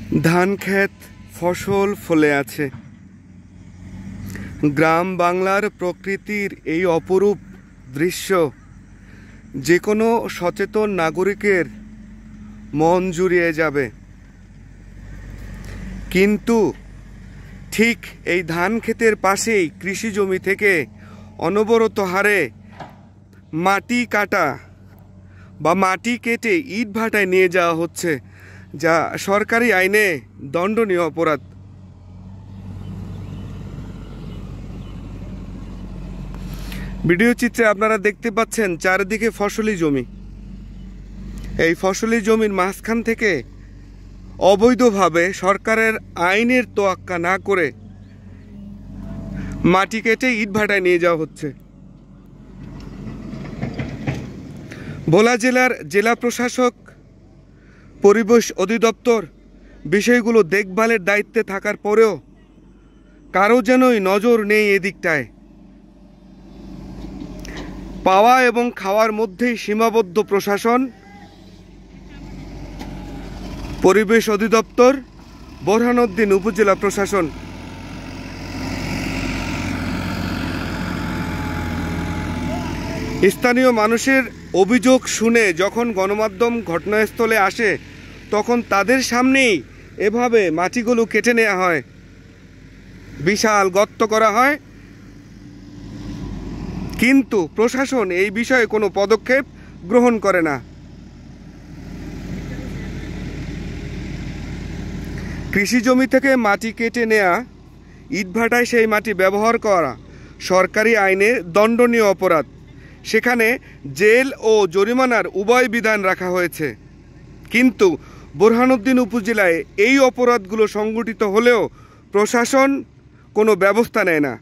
ধান ক্ষেত ফসল ফলে আছে। গ্রাম বাংলার প্রকৃতির এই অপরূপ দৃশ্য যে কোনো সচেতন নাগরিকের মন জুড়িয়ে যাবে। কিন্তু ঠিক এই ধান ক্ষেতের পাশেই কৃষি জমি থেকে অনবরত হারে মাটি কাটা বা মাটি কেটে ইট ভাটায় নিয়ে যাওয়া হচ্ছে, যা সরকারি আইনে দণ্ডনীয় অপরাধ। ভিডিও চিত্রে আপনারা দেখতে পাচ্ছেন চারিদিকে ফসলি জমি। এই ফসলি জমির মাঝখান থেকে অবৈধভাবে সরকারের আইনের তোয়াক্কা না করে মাটি কেটে ইট ভাটায় নিয়ে যাওয়া হচ্ছে। ভোলা জেলার জেলা প্রশাসক, পরিবেশ অধিদপ্তর বিষয়গুলো দেখভালের দায়িত্বে থাকার পরেও কারো যেনই নজর নেই এদিকটায়। পাওয়া এবং খাওয়ার মধ্যেই সীমাবদ্ধ প্রশাসন, পরিবেশ অধিদপ্তর, বোরহানউদ্দিন উপজেলা প্রশাসন। স্থানীয় মানুষের অভিযোগ শুনে যখন গণমাধ্যম ঘটনাস্থলে আসে তখন তাদের সামনেই এভাবে মাটিগুলো কেটে নেওয়া হয়, বিশাল গর্ত করা হয়, কিন্তু প্রশাসন এই বিষয়ে কোনো পদক্ষেপ গ্রহণ করে না। কৃষি জমি থেকে মাটি কেটে নেয়া, ইটভাটায় সেই মাটি ব্যবহার করা সরকারি আইনে দণ্ডনীয় অপরাধ। সেখানে জেল ও জরিমানার উভয় বিধান রাখা হয়েছে। কিন্তু বোরহানউদ্দিন উপজেলায় এই অপরাধগুলো সংঘটিত হলেও প্রশাসন কোনো ব্যবস্থা নেয় না।